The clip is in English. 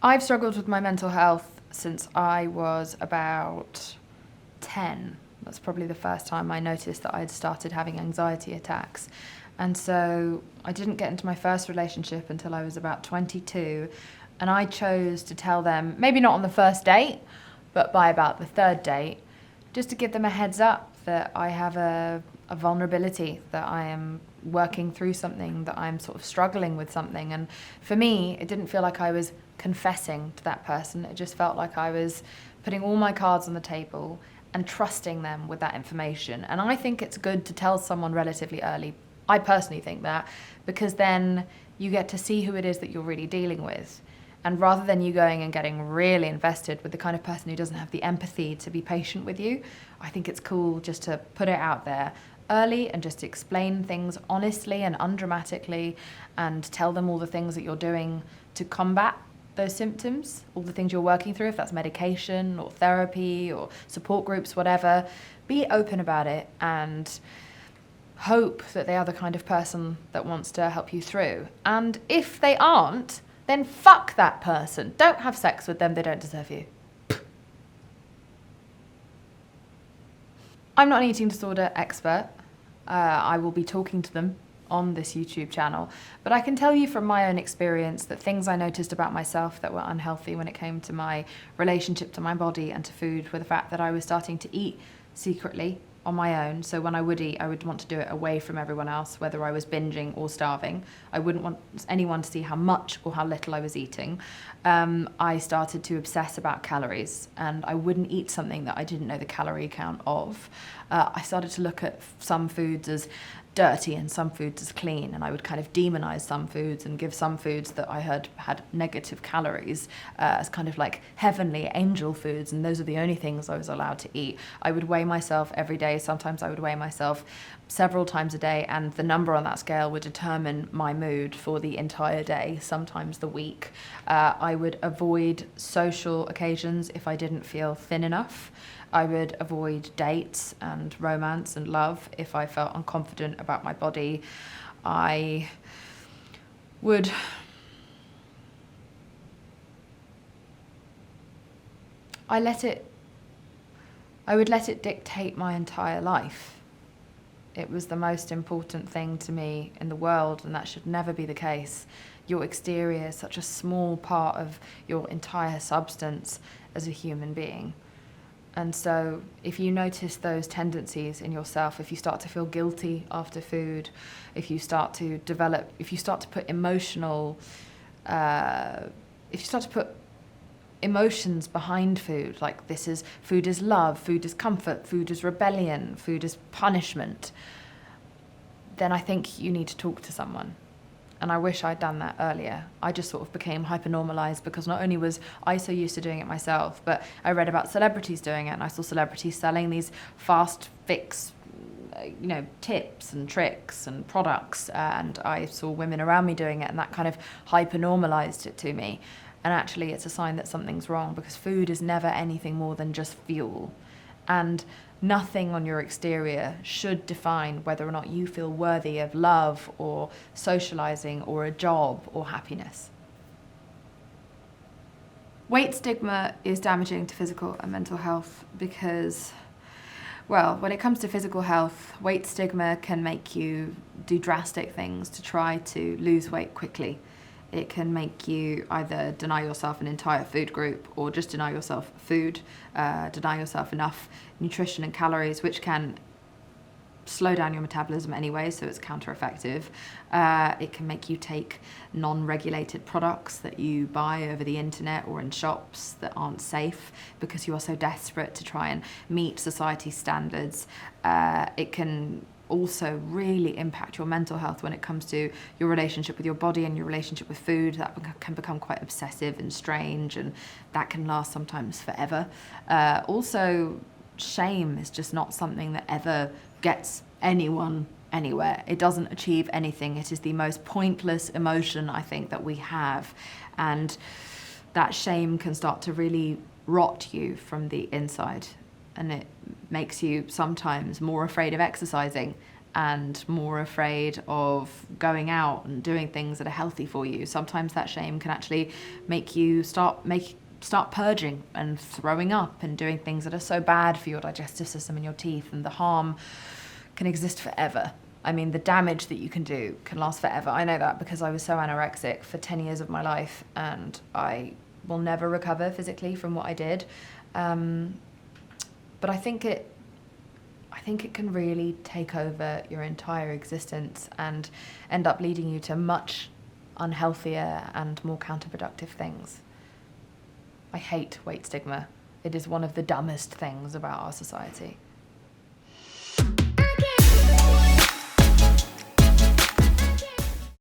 I've struggled with my mental health since I was about 10. That's probably the first time I noticed that I'd started having anxiety attacks. And so I didn't get into my first relationship until I was about 22. And I chose to tell them, maybe not on the first date, but by about the third date, just to give them a heads up that I have a vulnerability, that I am working through something, that I'm sort of struggling with something. And for me, it didn't feel like I was confessing to that person. It just felt like I was putting all my cards on the table and trusting them with that information. And I think it's good to tell someone relatively early. I personally think that, because then you get to see who it is that you're really dealing with. And rather than you going and getting really invested with the kind of person who doesn't have the empathy to be patient with you, I think it's cool just to put it out there early and just explain things honestly and undramatically, and tell them all the things that you're doing to combat those symptoms, all the things you're working through, if that's medication or therapy or support groups, whatever. Be open about it and hope that they are the kind of person that wants to help you through. And if they aren't, then fuck that person. Don't have sex with them, they don't deserve you. I'm not an eating disorder expert. I will be talking to them on this YouTube channel, but I can tell you from my own experience that things I noticed about myself that were unhealthy when it came to my relationship to my body and to food were the fact that I was starting to eat secretly on my own. So when I would eat, I would want to do it away from everyone else, whether I was binging or starving. I wouldn't want anyone to see how much or how little I was eating. I started to obsess about calories, and I wouldn't eat something that I didn't know the calorie count of. I started to look at some foods as dirty and some foods as clean, and I would kind of demonize some foods and give some foods that I heard had negative calories as kind of like heavenly angel foods, and those are the only things I was allowed to eat. I would weigh myself every day. Sometimes I would weigh myself several times a day, and the number on that scale would determine my mood for the entire day, sometimes the week. I would avoid social occasions if I didn't feel thin enough. I would avoid dates and romance and love if I felt unconfident about my body. I would let it dictate my entire life. It was the most important thing to me in the world, and that should never be the case. Your exterior is such a small part of your entire substance as a human being. And so if you notice those tendencies in yourself, if you start to feel guilty after food, if you start to put emotions behind food, like food is love, food is comfort, food is rebellion, food is punishment, then I think you need to talk to someone. And I wish I'd done that earlier. I just sort of became hyper-normalized because not only was I so used to doing it myself, but I read about celebrities doing it, and I saw celebrities selling these fast fix, tips and tricks and products, and I saw women around me doing it, and that kind of hyper-normalized it to me. And actually it's a sign that something's wrong, because food is never anything more than just fuel. And nothing on your exterior should define whether or not you feel worthy of love or socializing or a job or happiness. Weight stigma is damaging to physical and mental health because, well, when it comes to physical health, weight stigma can make you do drastic things to try to lose weight quickly. It can make you either deny yourself an entire food group or just deny yourself food, deny yourself enough nutrition and calories, which can slow down your metabolism anyway, so it's counter-effective. It can make you take non-regulated products that you buy over the internet or in shops that aren't safe because you are so desperate to try and meet society's standards. It can also really impact your mental health when it comes to your relationship with your body and your relationship with food. That can become quite obsessive and strange, and that can last sometimes forever. Also, shame is just not something that ever gets anyone anywhere. It doesn't achieve anything. It is the most pointless emotion, I think, that we have, and that shame can start to really rot you from the inside. And it makes you sometimes more afraid of exercising and more afraid of going out and doing things that are healthy for you. Sometimes that shame can actually make you start purging and throwing up and doing things that are so bad for your digestive system and your teeth, and the harm can exist forever. I mean, the damage that you can do can last forever. I know that because I was so anorexic for 10 years of my life, and I will never recover physically from what I did. But I think it can really take over your entire existence and end up leading you to much unhealthier and more counterproductive things. I hate weight stigma. It is one of the dumbest things about our society.